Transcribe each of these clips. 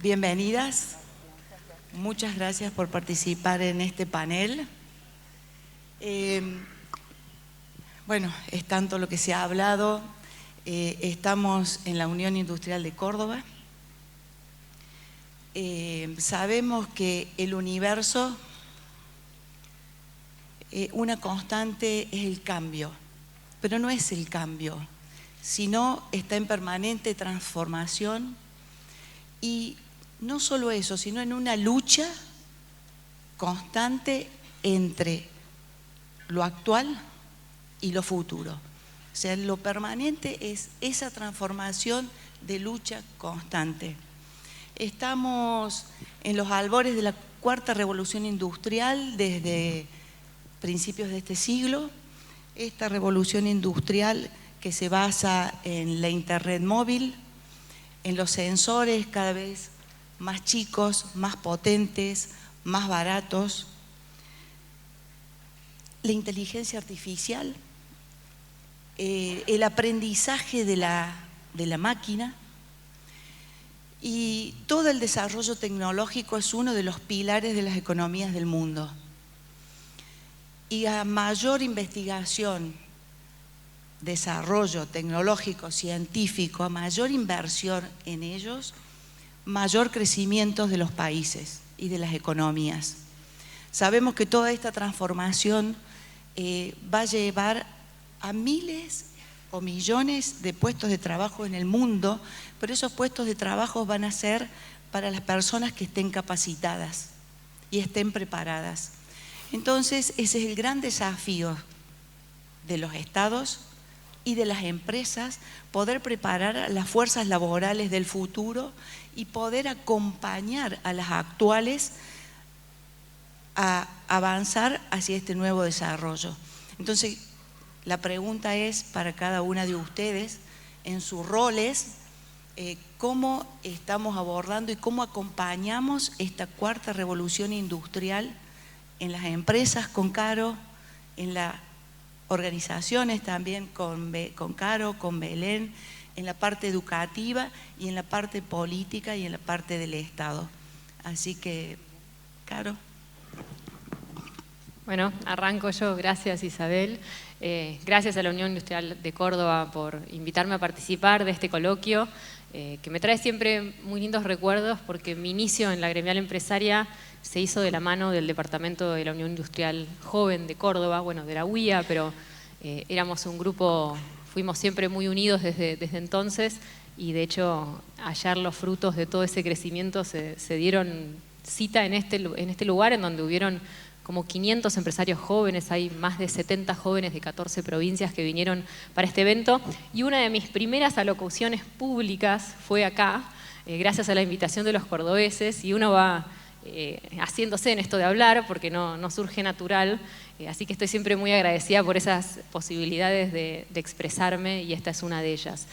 Bienvenidas. Muchas gracias por participar en este panel. Bueno, es tanto lo que se ha hablado. Estamos en la Unión Industrial de Córdoba. Sabemos que el universo, una constante es el cambio, pero no es el cambio, sino está en permanente transformación. Y no solo eso, sino en una lucha constante entre lo actual y lo futuro. O sea, lo permanente es esa transformación de lucha constante. Estamos en los albores de la cuarta revolución industrial desde principios de este siglo. Esta revolución industrial que se basa en la internet móvil, en los sensores cada vez más chicos, más potentes, más baratos, la inteligencia artificial, el aprendizaje de la máquina, y todo el desarrollo tecnológico es uno de los pilares de las economías del mundo. Y a mayor investigación, desarrollo tecnológico, científico, a mayor inversión en ellos, mayor crecimiento de los países y de las economías. Sabemos que toda esta transformación va a llevar a miles o millones de puestos de trabajo en el mundo, pero esos puestos de trabajo van a ser para las personas que estén capacitadas y estén preparadas. Entonces, ese es el gran desafío de los estados y de las empresas, poder preparar a las fuerzas laborales del futuro y poder acompañar a las actuales a avanzar hacia este nuevo desarrollo. Entonces, la pregunta es para cada una de ustedes, en sus roles, cómo estamos abordando y cómo acompañamos esta cuarta revolución industrial en las empresas con Caro, en las organizaciones también con Caro, con Belén, en la parte educativa y en la parte política y en la parte del Estado. Así que, Caro. Bueno, arranco yo. Gracias, Isabel. Gracias a la Unión Industrial de Córdoba por invitarme a participar de este coloquio, que me trae siempre muy lindos recuerdos, porque mi inicio en la gremial empresaria se hizo de la mano del Departamento de la Unión Industrial Joven de Córdoba, bueno, de la UIA, pero éramos un grupo, fuimos siempre muy unidos desde entonces, y de hecho hallar los frutos de todo ese crecimiento se dieron cita en este lugar, en donde hubieron como 500 empresarios jóvenes, hay más de 70 jóvenes de 14 provincias que vinieron para este evento, y una de mis primeras alocuciones públicas fue acá, gracias a la invitación de los cordobeses, y uno va haciéndose en esto de hablar porque no surge natural, así que estoy siempre muy agradecida por esas posibilidades de expresarme, y esta es una de ellas.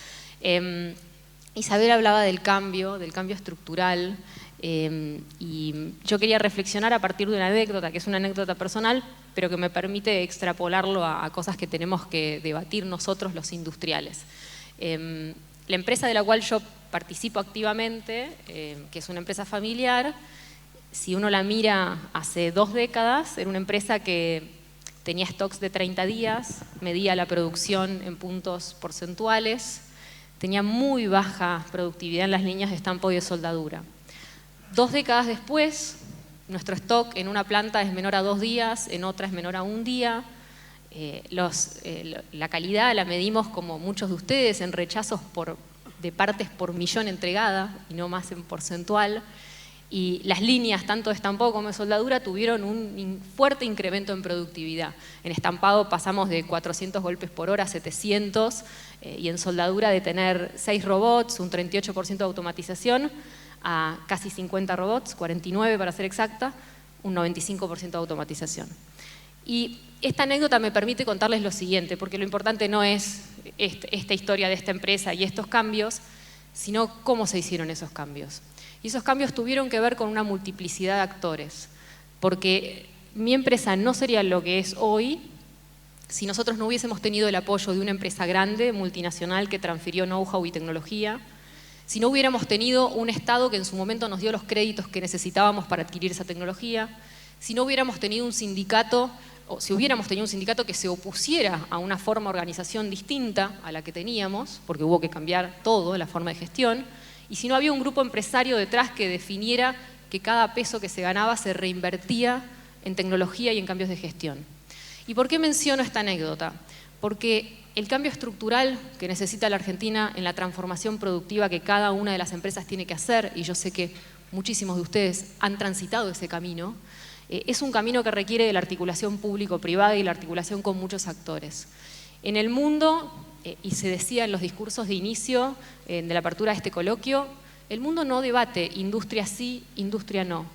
Isabel hablaba del cambio estructural, y yo quería reflexionar a partir de una anécdota, que es una anécdota personal, pero que me permite extrapolarlo a cosas que tenemos que debatir nosotros los industriales. La empresa de la cual yo participo activamente, que es una empresa familiar, si uno la mira hace 2 décadas, era una empresa que tenía stocks de 30 días, medía la producción en puntos porcentuales, tenía muy baja productividad en las líneas de estampado y de soldadura. 2 décadas después, nuestro stock en una planta es menor a 2 días, en otra es menor a 1 día. La calidad la medimos, como muchos de ustedes, en rechazos de partes por millón entregada y no más en porcentual. Y las líneas, tanto de estampado como de soldadura, tuvieron un fuerte incremento en productividad. En estampado pasamos de 400 golpes por hora a 700, y en soldadura de tener 6 robots, un 38% de automatización, a casi 50 robots, 49 para ser exacta, un 95% de automatización. Y esta anécdota me permite contarles lo siguiente, porque lo importante no es esta historia de esta empresa y estos cambios, sino cómo se hicieron esos cambios. Y esos cambios tuvieron que ver con una multiplicidad de actores, porque mi empresa no sería lo que es hoy si nosotros no hubiésemos tenido el apoyo de una empresa grande, multinacional, que transfirió know-how y tecnología, si no hubiéramos tenido un Estado que en su momento nos dio los créditos que necesitábamos para adquirir esa tecnología, si no hubiéramos tenido un sindicato, o si hubiéramos tenido un sindicato que se opusiera a una forma de organización distinta a la que teníamos, porque hubo que cambiar todo, la forma de gestión, y si no había un grupo empresario detrás que definiera que cada peso que se ganaba se reinvertía en tecnología y en cambios de gestión. ¿Y por qué menciono esta anécdota? Porque el cambio estructural que necesita la Argentina en la transformación productiva que cada una de las empresas tiene que hacer, y yo sé que muchísimos de ustedes han transitado ese camino, es un camino que requiere de la articulación público-privada y la articulación con muchos actores. En el mundo, y se decía en los discursos de inicio de la apertura de este coloquio, el mundo no debate industria sí, industria no.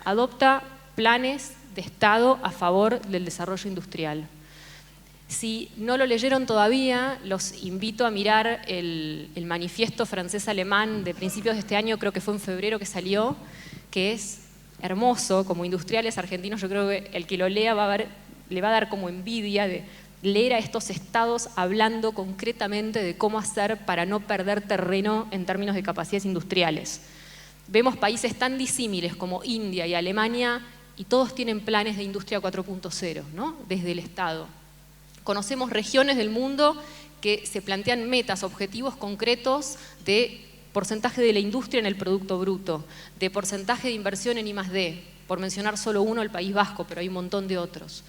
Adopta planes de Estado a favor del desarrollo industrial. Si no lo leyeron todavía, los invito a mirar el manifiesto francés-alemán de principios de este año, creo que fue en febrero que salió, que es hermoso. Como industriales argentinos, yo creo que el que lo lea le va a dar como envidia de leer a estos estados hablando concretamente de cómo hacer para no perder terreno en términos de capacidades industriales. Vemos países tan disímiles como India y Alemania y todos tienen planes de industria 4.0, ¿no? Desde el Estado. Conocemos regiones del mundo que se plantean metas, objetivos concretos de porcentaje de la industria en el Producto Bruto, de porcentaje de inversión en I+D, por mencionar solo uno, el País Vasco, pero hay un montón de otros.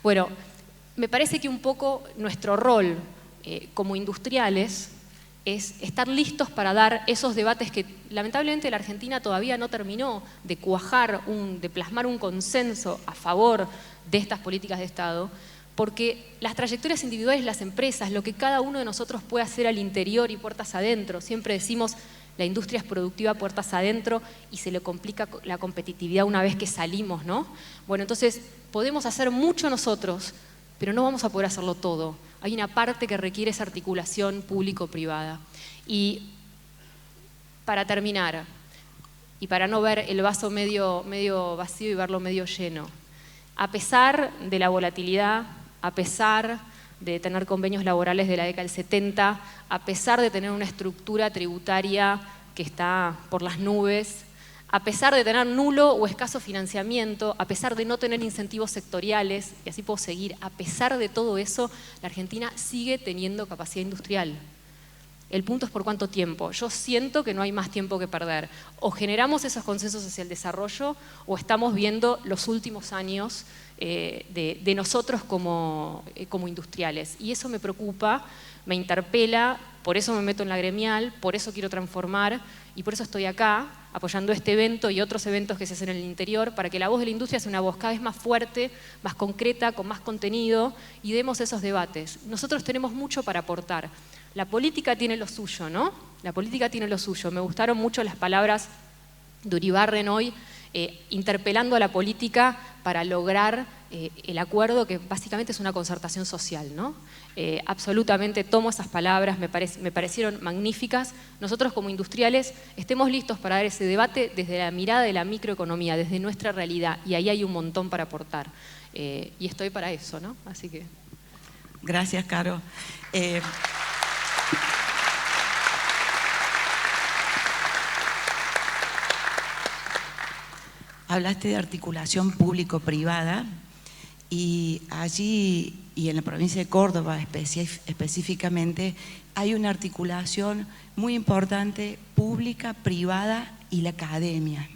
Bueno, me parece que un poco nuestro rol como industriales es estar listos para dar esos debates que lamentablemente la Argentina todavía no terminó de cuajar, de plasmar un consenso a favor de estas políticas de Estado, porque las trayectorias individuales de las empresas, lo que cada uno de nosotros puede hacer al interior y puertas adentro, siempre decimos la industria es productiva puertas adentro y se le complica la competitividad una vez que salimos, ¿no? Bueno, entonces podemos hacer mucho nosotros, pero no vamos a poder hacerlo todo. Hay una parte que requiere esa articulación público-privada. Y para terminar, y para no ver el vaso medio vacío y verlo medio lleno, a pesar de la volatilidad, a pesar de tener convenios laborales de la década del 70, a pesar de tener una estructura tributaria que está por las nubes, a pesar de tener nulo o escaso financiamiento, a pesar de no tener incentivos sectoriales, y así puedo seguir, a pesar de todo eso, la Argentina sigue teniendo capacidad industrial. El punto es por cuánto tiempo. Yo siento que no hay más tiempo que perder. O generamos esos consensos hacia el desarrollo o estamos viendo los últimos años de nosotros como industriales. Y eso me preocupa, me interpela, por eso me meto en la gremial, por eso quiero transformar y por eso estoy acá apoyando este evento y otros eventos que se hacen en el interior para que la voz de la industria sea una voz cada vez más fuerte, más concreta, con más contenido y demos esos debates. Nosotros tenemos mucho para aportar. La política tiene lo suyo, ¿no? La política tiene lo suyo. Me gustaron mucho las palabras de Uribarren hoy, interpelando a la política para lograr el acuerdo que básicamente es una concertación social, ¿no? Absolutamente tomo esas palabras, me parecieron magníficas. Nosotros como industriales estemos listos para dar ese debate desde la mirada de la microeconomía, desde nuestra realidad, y ahí hay un montón para aportar. Y estoy para eso, ¿no? Así que... Gracias, Caro. Hablaste de articulación público-privada y allí, y en la provincia de Córdoba específicamente, hay una articulación muy importante pública, privada y la academia.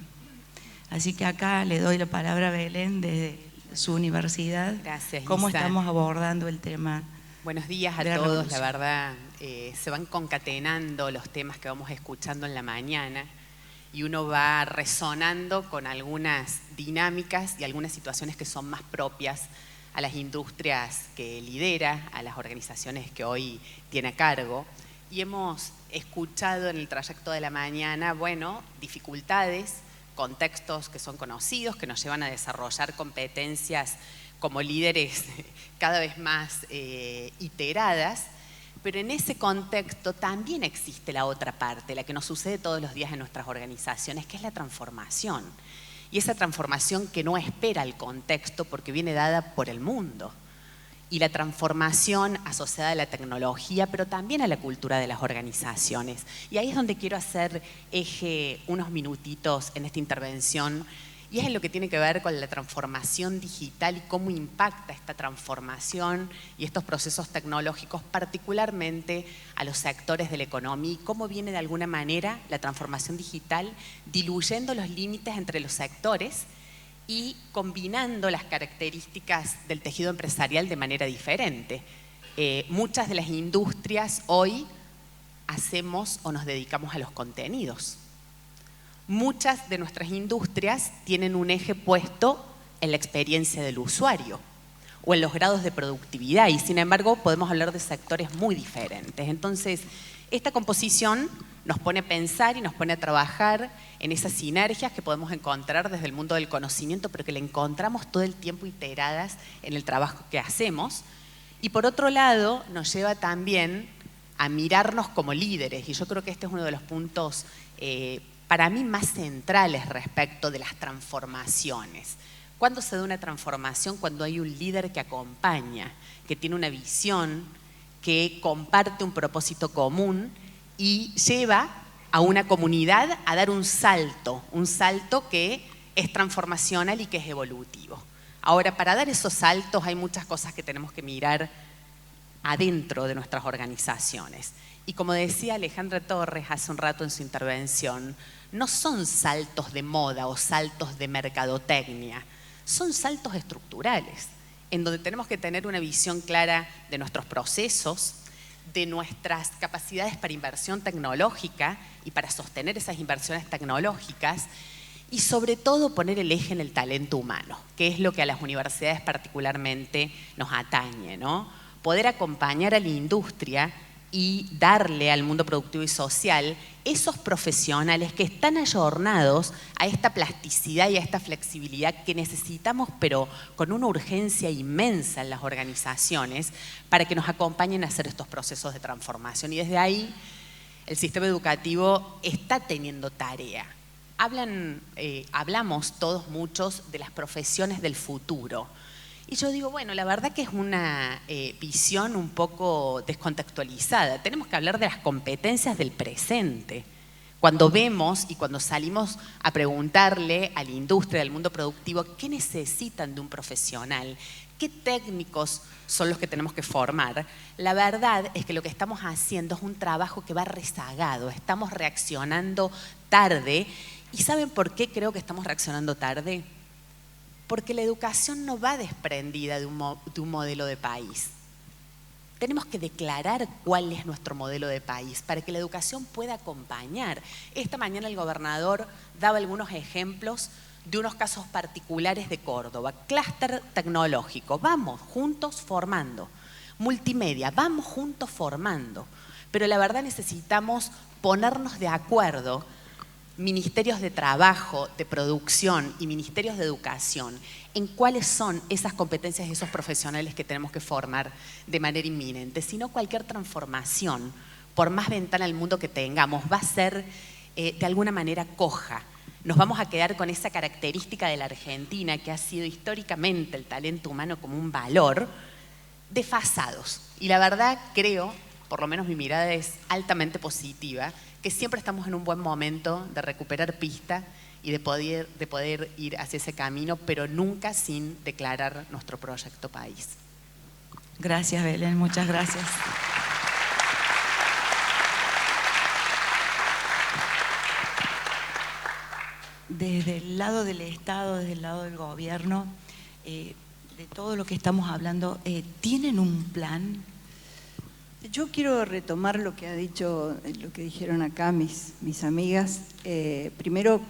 Así que acá le doy la palabra a Belén desde su universidad. Gracias, Lisa. ¿Cómo estamos abordando el tema? Buenos días a todos, la verdad. Se van concatenando los temas que vamos escuchando en la mañana y uno va resonando con algunas dinámicas y algunas situaciones que son más propias a las industrias que lidera, a las organizaciones que hoy tiene a cargo. Y hemos escuchado en el trayecto de la mañana, bueno, dificultades, contextos que son conocidos, que nos llevan a desarrollar competencias como líderes cada vez más iteradas, pero en ese contexto también existe la otra parte, la que nos sucede todos los días en nuestras organizaciones, que es la transformación. Y esa transformación que no espera el contexto porque viene dada por el mundo. y la transformación asociada a la tecnología, pero también a la cultura de las organizaciones. Y ahí es donde quiero hacer eje unos minutitos en esta intervención, y es en lo que tiene que ver con la transformación digital y cómo impacta esta transformación y estos procesos tecnológicos particularmente a los sectores de la economía, y cómo viene de alguna manera la transformación digital diluyendo los límites entre los sectores y combinando las características del tejido empresarial de manera diferente. Muchas de las industrias hoy hacemos o nos dedicamos a los contenidos. Muchas de nuestras industrias tienen un eje puesto en la experiencia del usuario o en los grados de productividad, y sin embargo podemos hablar de sectores muy diferentes. Entonces, esta composición nos pone a pensar y nos pone a trabajar en esas sinergias que podemos encontrar desde el mundo del conocimiento, pero que le encontramos todo el tiempo iteradas en el trabajo que hacemos. Y por otro lado, nos lleva también a mirarnos como líderes, y yo creo que este es uno de los puntos para mí más centrales respecto de las transformaciones. ¿Cuándo se da una transformación? Cuando hay un líder que acompaña, que tiene una visión, que comparte un propósito común y lleva a una comunidad a dar un salto que es transformacional y que es evolutivo. Ahora, para dar esos saltos hay muchas cosas que tenemos que mirar adentro de nuestras organizaciones. Y como decía Alejandra Torres hace un rato en su intervención, no son saltos de moda o saltos de mercadotecnia, son saltos estructurales, en donde tenemos que tener una visión clara de nuestros procesos, de nuestras capacidades para inversión tecnológica y para sostener esas inversiones tecnológicas, y sobre todo poner el eje en el talento humano, que es lo que a las universidades particularmente nos atañe, ¿no? Poder acompañar a la industria y darle al mundo productivo y social esos profesionales que están ayornados a esta plasticidad y a esta flexibilidad que necesitamos, pero con una urgencia inmensa en las organizaciones, para que nos acompañen a hacer estos procesos de transformación. Y desde ahí el sistema educativo está teniendo tarea. Hablamos todos muchos de las profesiones del futuro. Y yo digo, bueno, la verdad que es una visión un poco descontextualizada. Tenemos que hablar de las competencias del presente. Cuando vemos y cuando salimos a preguntarle a la industria, al mundo productivo, ¿qué necesitan de un profesional? ¿Qué técnicos son los que tenemos que formar? La verdad es que lo que estamos haciendo es un trabajo que va rezagado. Estamos reaccionando tarde. ¿Y saben por qué creo que estamos reaccionando tarde? Porque la educación no va desprendida de un modelo de país. Tenemos que declarar cuál es nuestro modelo de país para que la educación pueda acompañar. Esta mañana el gobernador daba algunos ejemplos de unos casos particulares de Córdoba. Clúster tecnológico, vamos juntos formando. Multimedia, vamos juntos formando. Pero la verdad necesitamos ponernos de acuerdo, ministerios de trabajo, de producción y ministerios de educación, en cuáles son esas competencias y esos profesionales que tenemos que formar de manera inminente. Si no, cualquier transformación, por más ventana al mundo que tengamos, va a ser de alguna manera coja. Nos vamos a quedar con esa característica de la Argentina, que ha sido históricamente el talento humano como un valor, desfasados. Y la verdad creo, por lo menos mi mirada es altamente positiva, que siempre estamos en un buen momento de recuperar pista y de poder ir hacia ese camino, pero nunca sin declarar nuestro proyecto país. Gracias, Belén, muchas gracias. Desde el lado del Estado, desde el lado del gobierno, de todo lo que estamos hablando, ¿tienen un plan? Yo quiero retomar lo que dijeron acá mis amigas. Primero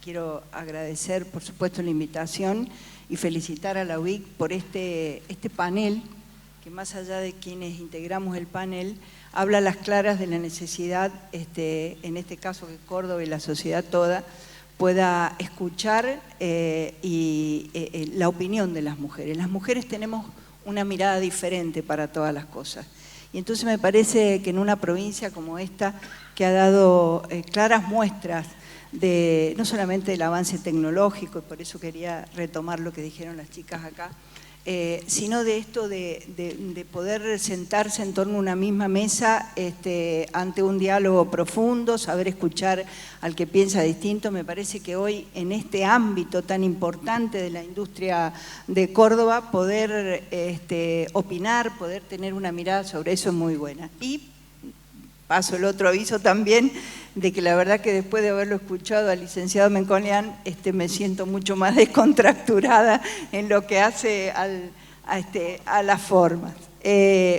quiero agradecer, por supuesto, la invitación y felicitar a la UIC por este panel, que más allá de quienes integramos el panel, habla a las claras de la necesidad, en este caso que Córdoba y la sociedad toda, pueda escuchar la opinión de las mujeres. Las mujeres tenemos una mirada diferente para todas las cosas. Y entonces me parece que en una provincia como esta, que ha dado claras muestras de no solamente del avance tecnológico, y por eso quería retomar lo que dijeron las chicas acá, sino de esto de poder sentarse en torno a una misma mesa ante un diálogo profundo, saber escuchar al que piensa distinto. Me parece que hoy en este ámbito tan importante de la industria de Córdoba, poder opinar, poder tener una mirada sobre eso es muy buena. Y paso el otro aviso también, de que la verdad que después de haberlo escuchado al licenciado Menconian, me siento mucho más descontracturada en lo que hace a las formas.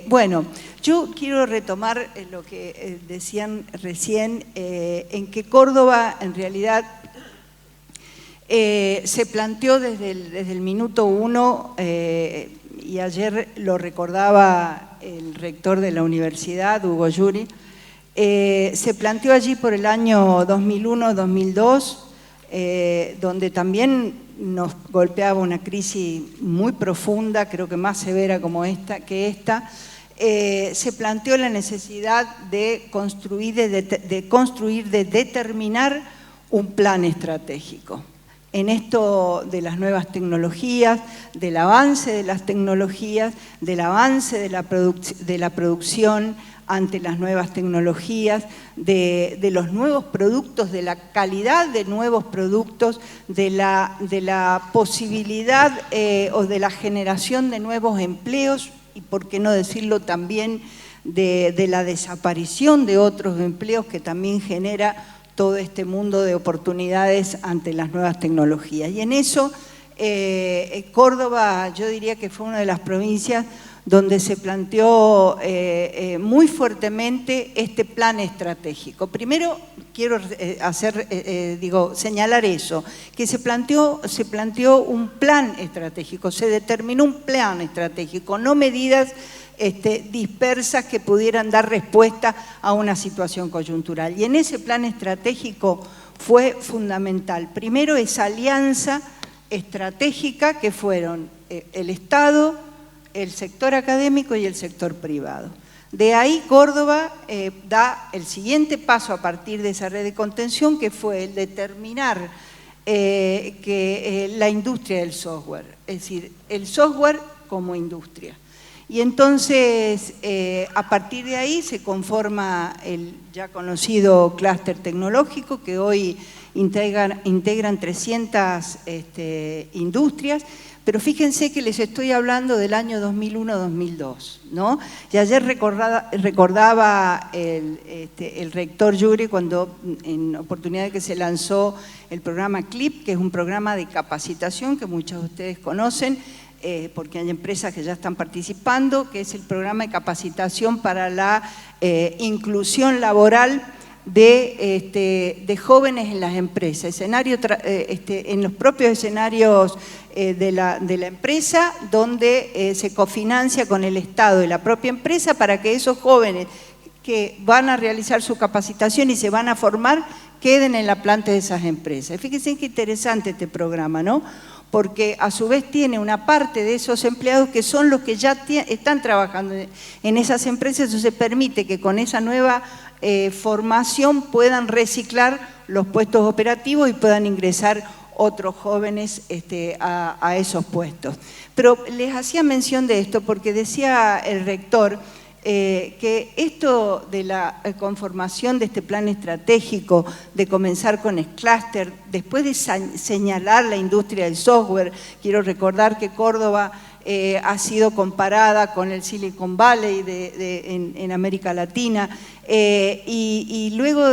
Bueno, yo quiero retomar lo que decían recién, en que Córdoba en realidad se planteó desde el minuto 1, y ayer lo recordaba el rector de la universidad, Hugo Yuri, se planteó allí por el año 2001-2002, donde también nos golpeaba una crisis muy profunda, creo que más severa que esta. Se planteó la necesidad de construir, de determinar un plan estratégico. En esto de las nuevas tecnologías, del avance de las tecnologías, del avance de la producción ante las nuevas tecnologías, de los nuevos productos, de la calidad de nuevos productos, de la posibilidad o de la generación de nuevos empleos, y por qué no decirlo también de la desaparición de otros empleos que también genera todo este mundo de oportunidades ante las nuevas tecnologías. Y en eso Córdoba, yo diría que fue una de las provincias donde se planteó muy fuertemente este plan estratégico. Primero quiero señalar eso, que se planteó un plan estratégico, se determinó un plan estratégico, no medidas dispersas que pudieran dar respuesta a una situación coyuntural. Y en ese plan estratégico fue fundamental, primero, esa alianza estratégica que fueron el Estado, el sector académico y el sector privado. De ahí Córdoba da el siguiente paso a partir de esa red de contención, que fue el determinar la industria del software, es decir, el software como industria. Y entonces, a partir de ahí se conforma el ya conocido clúster tecnológico, que hoy integran 300 industrias. Pero fíjense que les estoy hablando del año 2001-2002, ¿no? Y ayer recordaba el rector Yuri, cuando en oportunidad de que se lanzó el programa CLIP, que es un programa de capacitación que muchos de ustedes conocen, porque hay empresas que ya están participando, que es el programa de capacitación para la inclusión laboral de jóvenes en las empresas, en los propios escenarios de la empresa, donde se cofinancia con el Estado y la propia empresa para que esos jóvenes que van a realizar su capacitación y se van a formar queden en la planta de esas empresas. Fíjense qué interesante este programa, ¿no? Porque a su vez tiene una parte de esos empleados que son los que ya están trabajando en esas empresas, eso se permite que con esa nueva formación puedan reciclar los puestos operativos y puedan ingresar otros jóvenes a esos puestos. Pero les hacía mención de esto porque decía el rector que esto de la conformación de este plan estratégico, de comenzar con el clúster, después de señalar la industria del software, quiero recordar que Córdoba ha sido comparada con el Silicon Valley en América Latina, y luego,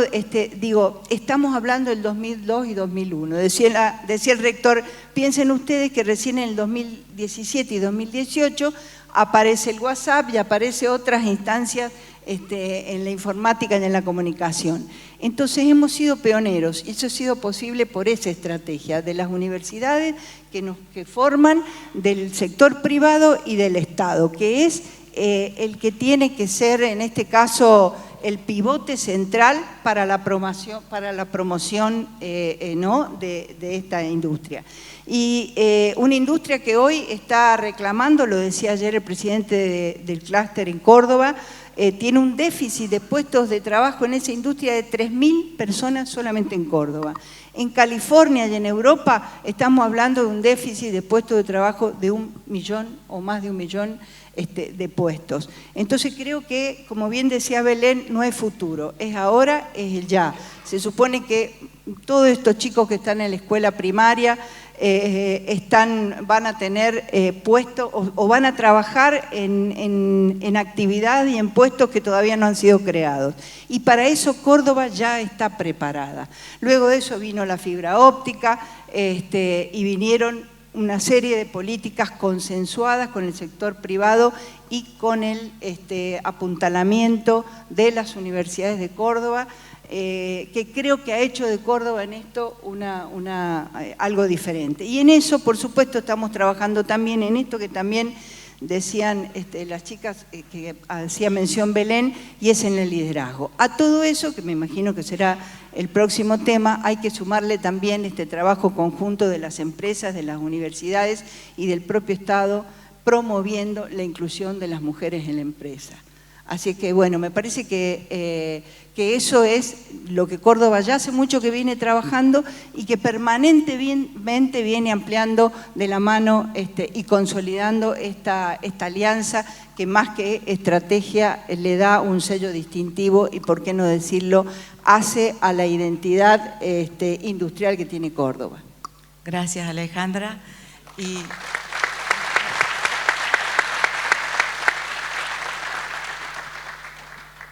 estamos hablando del 2002 y 2001. Decía el rector, piensen ustedes que recién en el 2017 y 2018 aparece el WhatsApp y aparece otras instancias en la informática y en la comunicación. Entonces hemos sido pioneros y eso ha sido posible por esa estrategia de las universidades que forman, del sector privado y del Estado, que es el que tiene que ser en este caso el pivote central para la promoción ¿no? de esta industria. Y una industria que hoy está reclamando, lo decía ayer el presidente del clúster en Córdoba, tiene un déficit de puestos de trabajo en esa industria de 3.000 personas solamente en Córdoba. En California y en Europa estamos hablando de un déficit de puestos de trabajo de 1 millón o más de 1 millón de puestos. Entonces creo que, como bien decía Belén, no es futuro, es ahora, es el ya. Se supone que todos estos chicos que están en la escuela primaria van a tener puestos o van a trabajar en actividad y en puestos que todavía no han sido creados. Y para eso Córdoba ya está preparada. Luego de eso vino la fibra óptica y vinieron una serie de políticas consensuadas con el sector privado y con el apuntalamiento de las universidades de Córdoba, que creo que ha hecho de Córdoba en esto algo diferente. Y en eso, por supuesto, estamos trabajando también en esto que también decían las chicas que hacía mención Belén, y es en el liderazgo. A todo eso, que me imagino que será el próximo tema, hay que sumarle también este trabajo conjunto de las empresas, de las universidades y del propio Estado, promoviendo la inclusión de las mujeres en la empresa. Así que, bueno, me parece que eso es lo que Córdoba ya hace mucho que viene trabajando y que permanentemente viene ampliando de la mano y consolidando esta alianza que más que estrategia le da un sello distintivo y, por qué no decirlo, hace a la identidad industrial que tiene Córdoba. Gracias, Alejandra.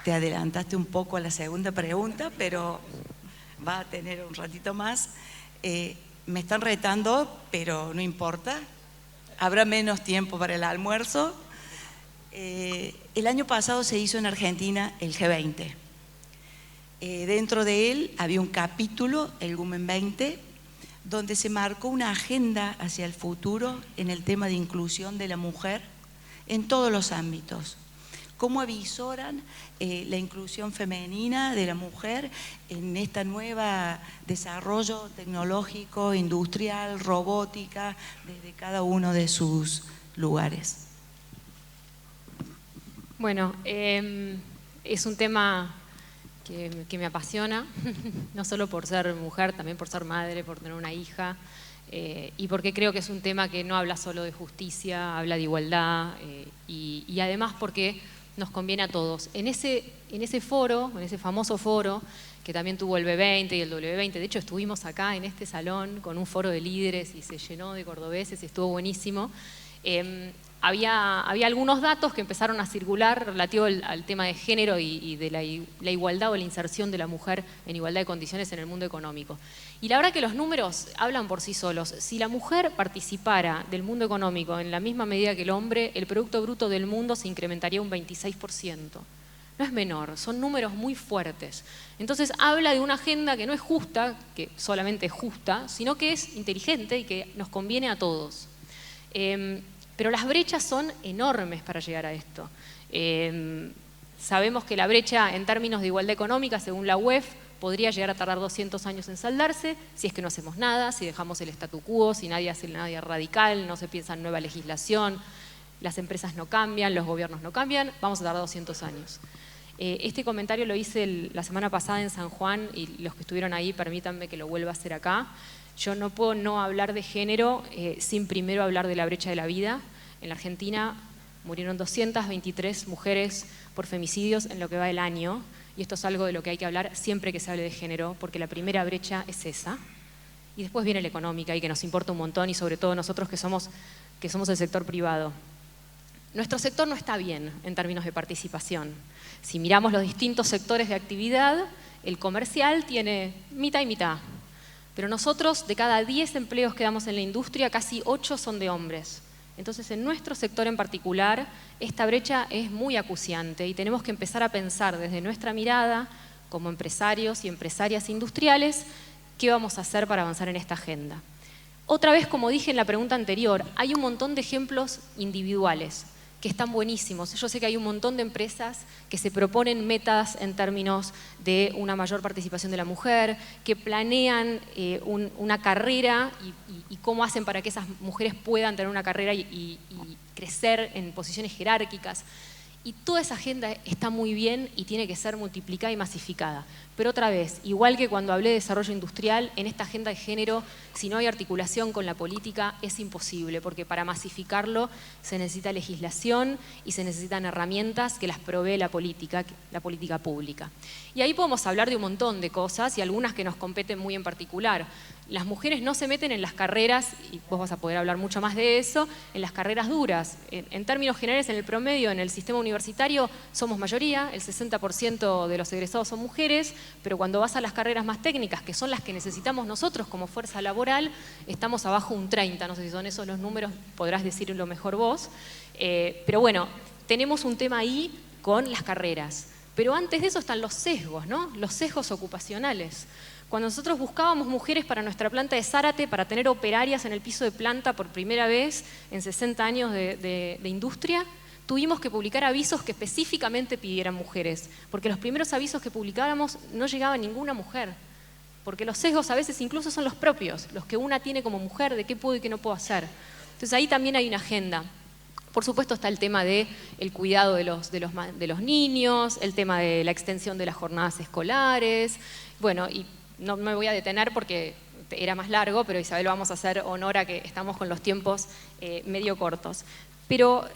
Te adelantaste un poco a la segunda pregunta, pero va a tener un ratito más. Me están retando, pero no importa. Habrá menos tiempo para el almuerzo. El año pasado se hizo en Argentina el G20. Dentro de él había un capítulo, el Women 20, donde se marcó una agenda hacia el futuro en el tema de inclusión de la mujer en todos los ámbitos. ¿Cómo avisoran la inclusión femenina de la mujer en este nuevo desarrollo tecnológico, industrial, robótica, desde cada uno de sus lugares? Bueno, es un tema que me apasiona, no solo por ser mujer, también por ser madre, por tener una hija, y porque creo que es un tema que no habla solo de justicia, habla de igualdad, y además porque nos conviene a todos. En ese foro, en ese famoso foro, que también tuvo el B20 y el W20, de hecho estuvimos acá en este salón con un foro de líderes y se llenó de cordobeses y estuvo buenísimo, había algunos datos que empezaron a circular relativo al tema de género y de la igualdad o la inserción de la mujer en igualdad de condiciones en el mundo económico. Y la verdad que los números hablan por sí solos. Si la mujer participara del mundo económico en la misma medida que el hombre, el Producto Bruto del mundo se incrementaría un 26%. No es menor, son números muy fuertes. Entonces habla de una agenda que no es justa, que solamente es justa, sino que es inteligente y que nos conviene a todos. Pero las brechas son enormes para llegar a esto. Sabemos que la brecha en términos de igualdad económica, según la UEF, podría llegar a tardar 200 años en saldarse si es que no hacemos nada, si dejamos el statu quo, si nadie hace nada radical, no se piensa en nueva legislación, las empresas no cambian, los gobiernos no cambian, vamos a tardar 200 años. Este comentario lo hice la semana pasada en San Juan y los que estuvieron ahí, permítanme que lo vuelva a hacer acá. Yo no puedo no hablar de género sin primero hablar de la brecha de la vida. En la Argentina murieron 223 mujeres por femicidios en lo que va del año, y esto es algo de lo que hay que hablar siempre que se hable de género, porque la primera brecha es esa, y después viene la económica y que nos importa un montón, y sobre todo nosotros que somos el sector privado. Nuestro sector no está bien en términos de participación. Si miramos los distintos sectores de actividad, el comercial tiene mitad y mitad. Pero nosotros, de cada 10 empleos que damos en la industria, casi 8 son de hombres. Entonces, en nuestro sector en particular, esta brecha es muy acuciante y tenemos que empezar a pensar desde nuestra mirada, como empresarios y empresarias industriales, qué vamos a hacer para avanzar en esta agenda. Otra vez, como dije en la pregunta anterior, hay un montón de ejemplos individuales que están buenísimos. Yo sé que hay un montón de empresas que se proponen metas en términos de una mayor participación de la mujer, que planean una carrera y cómo hacen para que esas mujeres puedan tener una carrera y crecer en posiciones jerárquicas. Y toda esa agenda está muy bien y tiene que ser multiplicada y masificada. Pero otra vez, igual que cuando hablé de desarrollo industrial, en esta agenda de género, si no hay articulación con la política, es imposible, porque para masificarlo se necesita legislación y se necesitan herramientas que las provee la política pública. Y ahí podemos hablar de un montón de cosas y algunas que nos competen muy en particular. Las mujeres no se meten en las carreras, y vos vas a poder hablar mucho más de eso, en las carreras duras. En términos generales, en el promedio, en el sistema universitario, somos mayoría, el 60% de los egresados son mujeres, pero cuando vas a las carreras más técnicas, que son las que necesitamos nosotros como fuerza laboral, estamos abajo un 30%, no sé si son esos los números, podrás decirlo mejor vos. Pero bueno, tenemos un tema ahí con las carreras. Pero antes de eso están los sesgos, ¿no? Los sesgos ocupacionales. Cuando nosotros buscábamos mujeres para nuestra planta de Zárate, para tener operarias en el piso de planta por primera vez en 60 años de industria, tuvimos que publicar avisos que específicamente pidieran mujeres, porque los primeros avisos que publicábamos no llegaba ninguna mujer, porque los sesgos a veces incluso son los propios, los que una tiene como mujer, de qué puedo y qué no puedo hacer. Entonces ahí también hay una agenda. Por supuesto está el tema del cuidado de los niños, el tema de la extensión de las jornadas escolares, bueno, y no me voy a detener porque era más largo, pero Isabel, vamos a hacer honor a que estamos con los tiempos medio cortos. Pero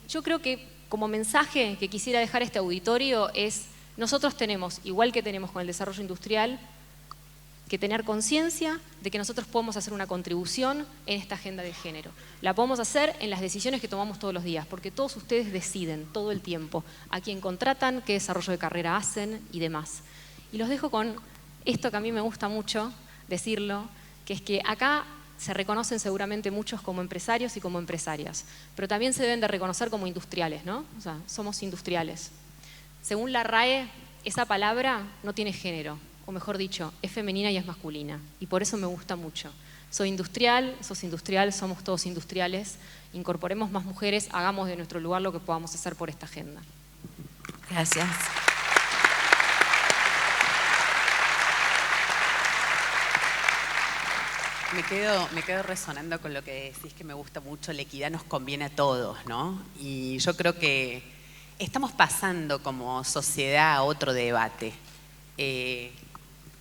yo creo que como mensaje que quisiera dejar a este auditorio es, nosotros tenemos, igual que tenemos con el desarrollo industrial, que tener conciencia de que nosotros podemos hacer una contribución en esta agenda de género. La podemos hacer en las decisiones que tomamos todos los días, porque todos ustedes deciden todo el tiempo a quién contratan, qué desarrollo de carrera hacen y demás. Y los dejo con esto que a mí me gusta mucho decirlo, que es que acá se reconocen seguramente muchos como empresarios y como empresarias, pero también se deben de reconocer como industriales, ¿no? O sea, somos industriales. Según la RAE, esa palabra no tiene género, o mejor dicho, es femenina y es masculina, y por eso me gusta mucho. Soy industrial, sos industrial, somos todos industriales, incorporemos más mujeres, hagamos de nuestro lugar lo que podamos hacer por esta agenda. Gracias. Me quedo resonando con lo que decís, que me gusta mucho, la equidad nos conviene a todos, ¿no? Y yo creo que estamos pasando como sociedad a otro debate.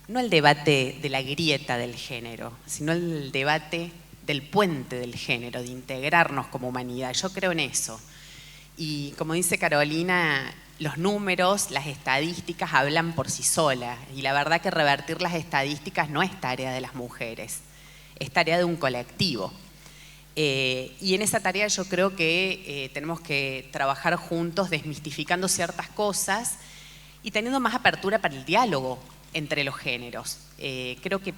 No el debate de la grieta del género, sino el debate del puente del género, de integrarnos como humanidad. Yo creo en eso. Y como dice Carolina, los números, las estadísticas hablan por sí solas. Y la verdad que revertir las estadísticas no es tarea de las mujeres, es tarea de un colectivo. Y en esa tarea yo creo que tenemos que trabajar juntos desmistificando ciertas cosas y teniendo más apertura para el diálogo entre los géneros. Creo que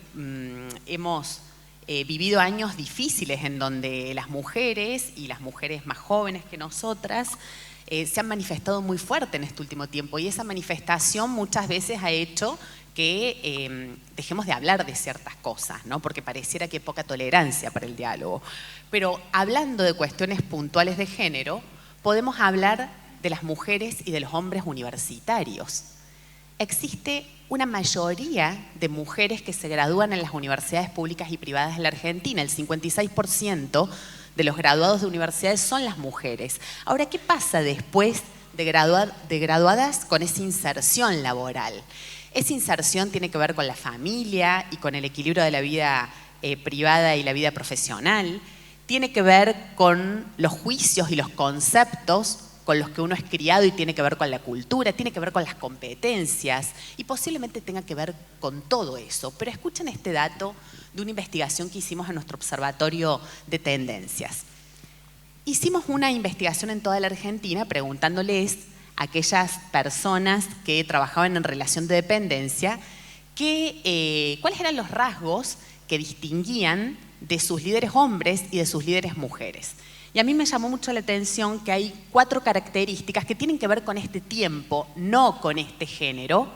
hemos vivido años difíciles en donde las mujeres y las mujeres más jóvenes que nosotras se han manifestado muy fuerte en este último tiempo y esa manifestación muchas veces ha hecho que dejemos de hablar de ciertas cosas, ¿no? Porque pareciera que hay poca tolerancia para el diálogo. Pero hablando de cuestiones puntuales de género, podemos hablar de las mujeres y de los hombres universitarios. Existe una mayoría de mujeres que se gradúan en las universidades públicas y privadas de la Argentina. El 56% de los graduados de universidades son las mujeres. Ahora, ¿qué pasa después de graduadas con esa inserción laboral? Esa inserción tiene que ver con la familia y con el equilibrio de la vida privada y la vida profesional. Tiene que ver con los juicios y los conceptos con los que uno es criado y tiene que ver con la cultura, tiene que ver con las competencias y posiblemente tenga que ver con todo eso. Pero escuchen este dato de una investigación que hicimos en nuestro observatorio de tendencias. Hicimos una investigación en toda la Argentina preguntándoles a aquellas personas que trabajaban en relación de dependencia cuáles eran los rasgos que distinguían de sus líderes hombres y de sus líderes mujeres. Y a mí me llamó mucho la atención que hay 4 características que tienen que ver con este tiempo, no con este género,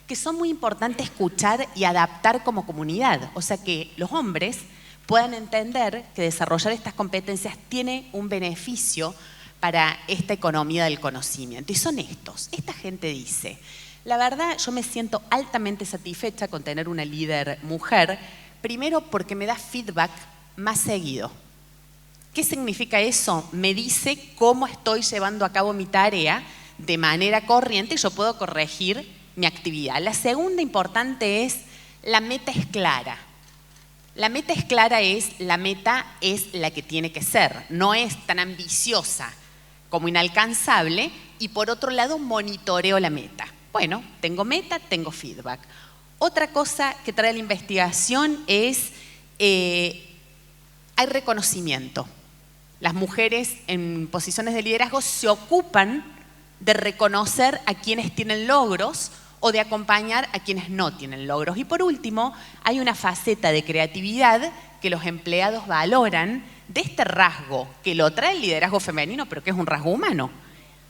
que son muy importantes escuchar y adaptar como comunidad. O sea, que los hombres puedan entender que desarrollar estas competencias tiene un beneficio para esta economía del conocimiento. Y son estos. Esta gente dice, la verdad yo me siento altamente satisfecha con tener una líder mujer, primero porque me da feedback más seguido. ¿Qué significa eso? Me dice cómo estoy llevando a cabo mi tarea de manera corriente y yo puedo corregir mi actividad. La segunda importante es, la meta es clara. La meta es clara la meta es la que tiene que ser, no es tan ambiciosa como inalcanzable, y por otro lado monitoreo la meta. Bueno, tengo meta, tengo feedback. Otra cosa que trae la investigación es, hay reconocimiento. Las mujeres en posiciones de liderazgo se ocupan de reconocer a quienes tienen logros o de acompañar a quienes no tienen logros. Y por último, hay una faceta de creatividad que los empleados valoran de este rasgo, que lo trae el liderazgo femenino, pero que es un rasgo humano.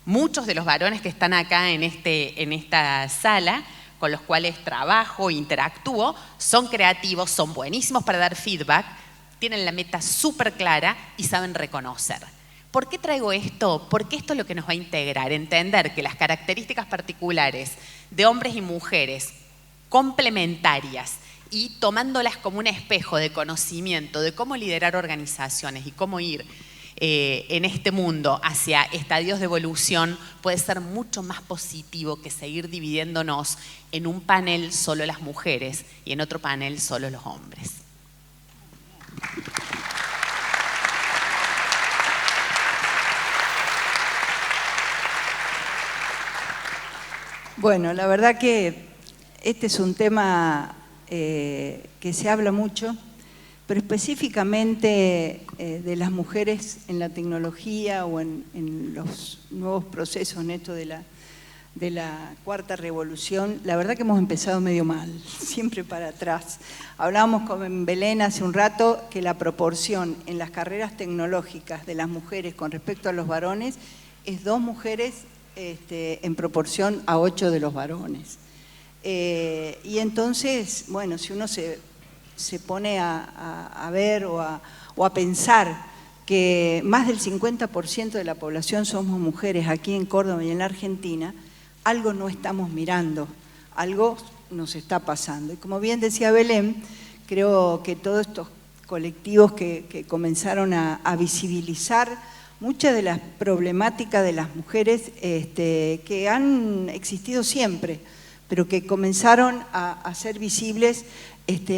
Muchos de los varones que están acá en esta sala, con los cuales trabajo, interactúo, son creativos, son buenísimos para dar feedback, tienen la meta súper clara y saben reconocer. ¿Por qué traigo esto? Porque esto es lo que nos va a integrar, entender que las características particulares de hombres y mujeres complementarias y tomándolas como un espejo de conocimiento de cómo liderar organizaciones y cómo ir en este mundo hacia estadios de evolución puede ser mucho más positivo que seguir dividiéndonos en un panel solo las mujeres y en otro panel solo los hombres. Bueno, la verdad que este es un tema que se habla mucho, pero específicamente de las mujeres en la tecnología o en los nuevos procesos en esto de la cuarta revolución. La verdad que hemos empezado medio mal, siempre para atrás. Hablábamos con Belén hace un rato que la proporción en las carreras tecnológicas de las mujeres con respecto a los varones es 2 mujeres en proporción a 8 de los varones. Y entonces, bueno, si uno se pone a ver o a pensar que más del 50% de la población somos mujeres aquí en Córdoba y en la Argentina, algo no estamos mirando, algo nos está pasando. Y como bien decía Belén, creo que todos estos colectivos que comenzaron a visibilizar muchas de las problemáticas de las mujeres que han existido siempre, pero que comenzaron a ser visibles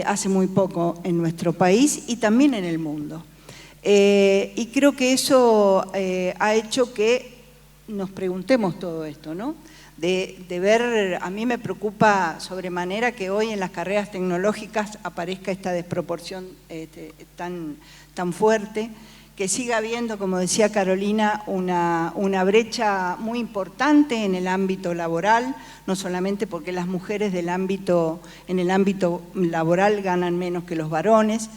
hace muy poco en nuestro país y también en el mundo. Y creo que eso ha hecho que nos preguntemos todo esto, ¿no? De ver, a mí me preocupa sobremanera que hoy en las carreras tecnológicas aparezca esta desproporción tan fuerte, que siga habiendo, como decía Carolina, una brecha muy importante en el ámbito laboral, no solamente porque las mujeres en el ámbito laboral ganan menos que los varones,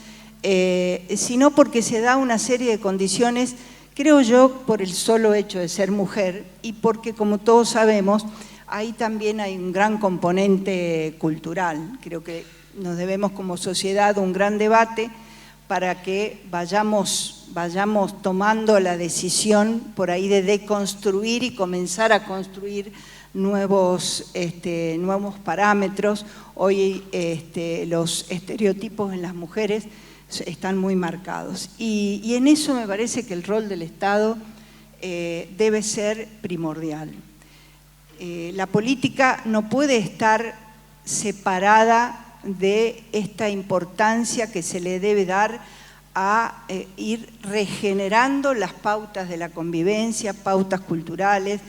sino porque se da una serie de condiciones, creo yo, por el solo hecho de ser mujer y porque, como todos sabemos, ahí también hay un gran componente cultural. Creo que nos debemos como sociedad un gran debate para que vayamos tomando la decisión por ahí de deconstruir y comenzar a construir nuevos parámetros. Hoy los estereotipos en las mujeres están muy marcados y en eso me parece que el rol del Estado debe ser primordial. La política no puede estar separada de esta importancia que se le debe dar a ir regenerando las pautas de la convivencia, pautas culturales.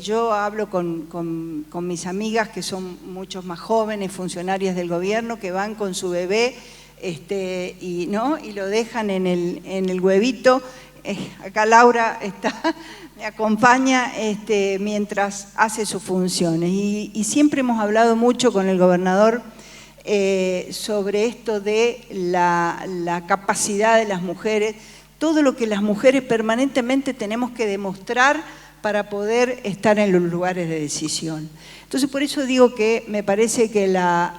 Yo hablo con mis amigas que son muchos más jóvenes, funcionarias del gobierno, que van con su bebé y lo dejan en el huevito. Acá Laura me acompaña mientras hace sus funciones. Y siempre hemos hablado mucho con el gobernador sobre esto de la capacidad de las mujeres, todo lo que las mujeres permanentemente tenemos que demostrar para poder estar en los lugares de decisión. Entonces, por eso digo que me parece que la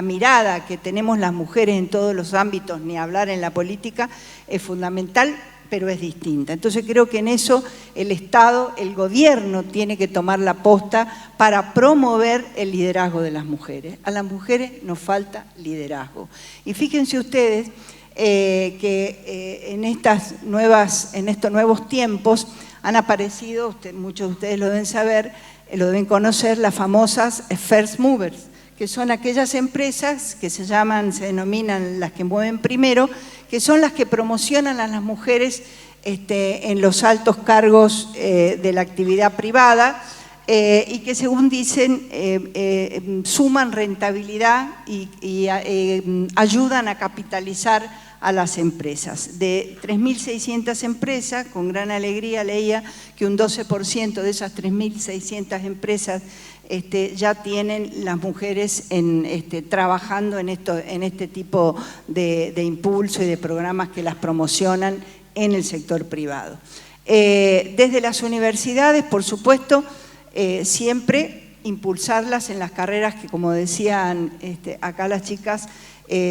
mirada que tenemos las mujeres en todos los ámbitos, ni hablar en la política, es fundamental, pero es distinta. Entonces creo que en eso el Estado, el gobierno tiene que tomar la posta para promover el liderazgo de las mujeres. A las mujeres nos falta liderazgo. Y fíjense ustedes, en estos nuevos tiempos han aparecido, muchos de ustedes lo deben saber, lo deben conocer, las famosas first movers, que son aquellas empresas que se denominan las que mueven primero, que son las que promocionan a las mujeres en los altos cargos de la actividad privada, y que según dicen suman rentabilidad y ayudan a capitalizar a las empresas. De 3.600 empresas, con gran alegría leía que un 12% de esas 3.600 empresas ya tienen las mujeres trabajando en este tipo de impulso y de programas que las promocionan en el sector privado. Desde las universidades, por supuesto, siempre impulsarlas en las carreras que, como decían acá las chicas,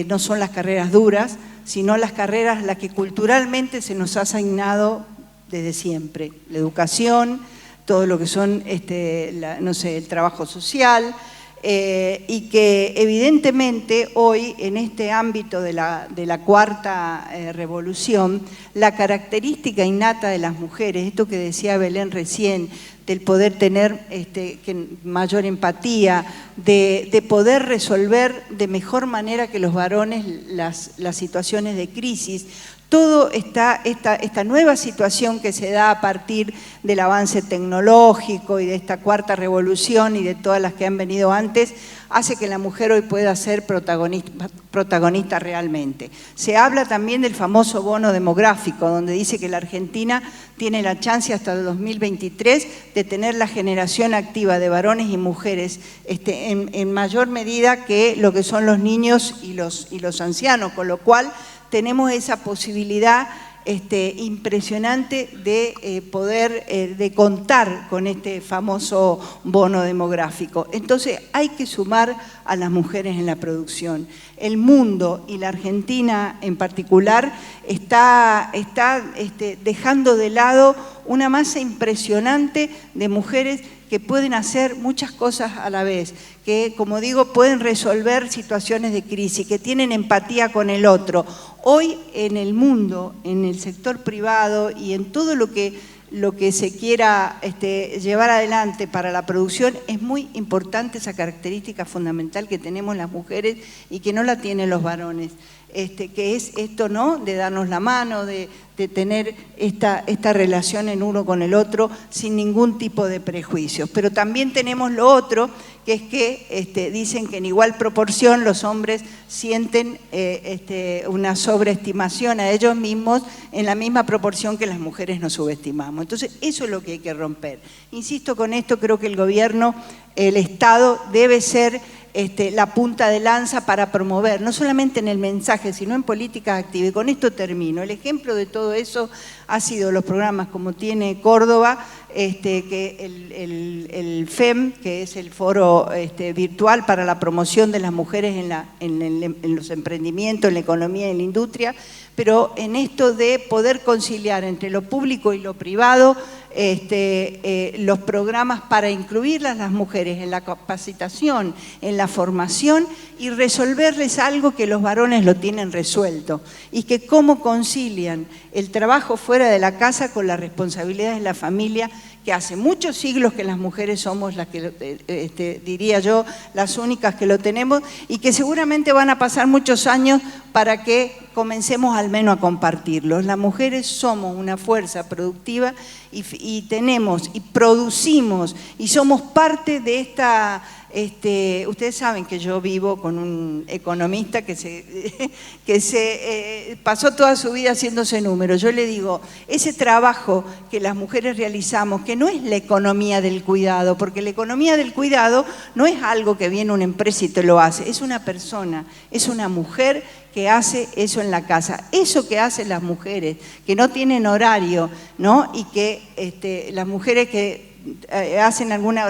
no son las carreras duras, sino las carreras las que culturalmente se nos ha asignado desde siempre. La educación, todo lo que son, el trabajo social, y que evidentemente hoy en este ámbito de la cuarta revolución, la característica innata de las mujeres, esto que decía Belén recién, del poder tener mayor empatía, de poder resolver de mejor manera que los varones las situaciones de crisis. Todo esta nueva situación que se da a partir del avance tecnológico y de esta cuarta revolución y de todas las que han venido antes, hace que la mujer hoy pueda ser protagonista realmente. Se habla también del famoso bono demográfico, donde dice que la Argentina tiene la chance hasta el 2023 de tener la generación activa de varones y mujeres en mayor medida que lo que son los niños y los ancianos, con lo cual tenemos esa posibilidad impresionante de poder de contar con este famoso bono demográfico. Entonces hay que sumar a las mujeres en la producción. El mundo y la Argentina en particular está dejando de lado una masa impresionante de mujeres que pueden hacer muchas cosas a la vez, que, como digo, pueden resolver situaciones de crisis, que tienen empatía con el otro. Hoy en el mundo, en el sector privado y en todo lo que se quiera llevar adelante para la producción, es muy importante esa característica fundamental que tenemos las mujeres y que no la tienen los varones. Que es esto, ¿no?, de darnos la mano, de tener esta relación en uno con el otro sin ningún tipo de prejuicios. Pero también tenemos lo otro, que es que dicen que en igual proporción los hombres sienten una sobreestimación a ellos mismos en la misma proporción que las mujeres nos subestimamos. Entonces, eso es lo que hay que romper. Insisto con esto, creo que el gobierno, el Estado, debe ser la punta de lanza para promover, no solamente en el mensaje, sino en políticas activas. Y con esto termino. El ejemplo de todo eso ha sido los programas como tiene Córdoba, que el FEM, que es el foro virtual para la promoción de las mujeres en los emprendimientos, en la economía y en la industria, pero en esto de poder conciliar entre lo público y lo privado, los programas para incluirlas las mujeres en la capacitación, en la formación y resolverles algo que los varones lo tienen resuelto y que cómo concilian el trabajo fuera de la casa con las responsabilidades de la familia, que hace muchos siglos que las mujeres somos las que, diría yo, las únicas que lo tenemos y que seguramente van a pasar muchos años para que comencemos al menos a compartirlo. Las mujeres somos una fuerza productiva y tenemos y producimos y somos parte de esta... ustedes saben que yo vivo con un economista que se pasó toda su vida haciéndose números. Yo le digo, ese trabajo que las mujeres realizamos, que no es la economía del cuidado, porque la economía del cuidado no es algo que viene una empresa y te lo hace, es una persona, es una mujer que hace eso en la casa. Eso que hacen las mujeres, que no tienen horario, ¿no? Y que las mujeres que realizan alguna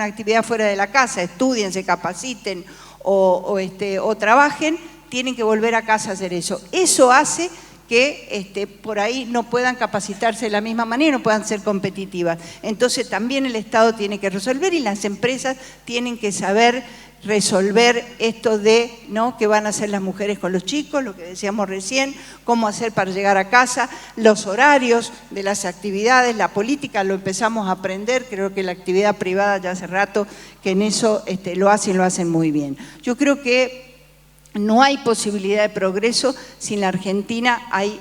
actividad fuera de la casa, estudien, se capaciten o trabajen, tienen que volver a casa a hacer eso. Eso hace que por ahí no puedan capacitarse de la misma manera, no puedan ser competitivas. Entonces también el Estado tiene que resolver y las empresas tienen que saber resolver esto de, ¿no?, qué van a hacer las mujeres con los chicos, lo que decíamos recién, cómo hacer para llegar a casa, los horarios de las actividades, la política, lo empezamos a aprender, creo que la actividad privada ya hace rato que en eso lo hacen muy bien. Yo creo que no hay posibilidad de progreso si en la Argentina hay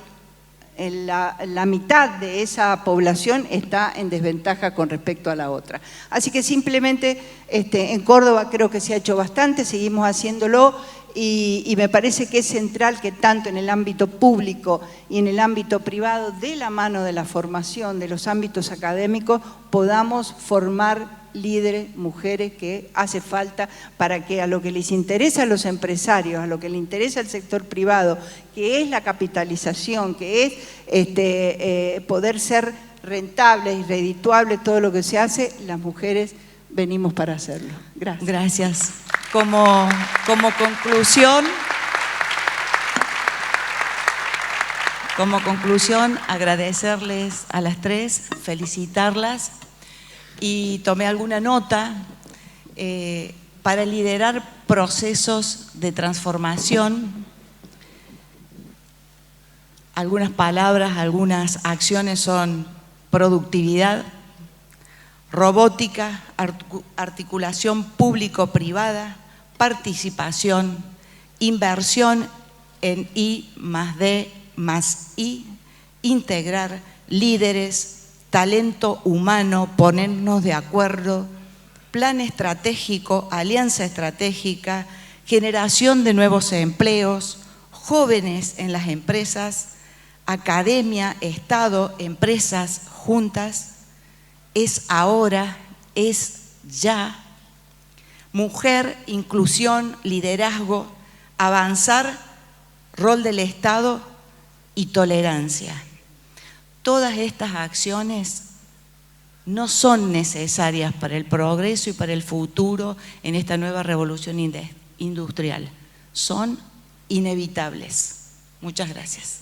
la mitad de esa población está en desventaja con respecto a la otra. Así que simplemente en Córdoba creo que se ha hecho bastante, seguimos haciéndolo y me parece que es central que tanto en el ámbito público y en el ámbito privado, de la mano de la formación, de los ámbitos académicos, podamos formar líderes, mujeres, que hace falta para que a lo que les interesa a los empresarios, a lo que le interesa al sector privado, que es la capitalización, que es poder ser rentables y redituables todo lo que se hace, las mujeres venimos para hacerlo. Gracias. Gracias. Como conclusión, agradecerles a las tres, felicitarlas. Y tomé alguna nota para liderar procesos de transformación. Algunas palabras, algunas acciones son productividad, robótica, articulación público-privada, participación, inversión en I+D+I, integrar líderes, talento humano, ponernos de acuerdo, plan estratégico, alianza estratégica, generación de nuevos empleos, jóvenes en las empresas, academia, Estado, empresas juntas. Es ahora, es ya. Mujer, inclusión, liderazgo, avanzar, rol del Estado y tolerancia. Todas estas acciones no son necesarias para el progreso y para el futuro en esta nueva revolución industrial. Son inevitables. Muchas gracias.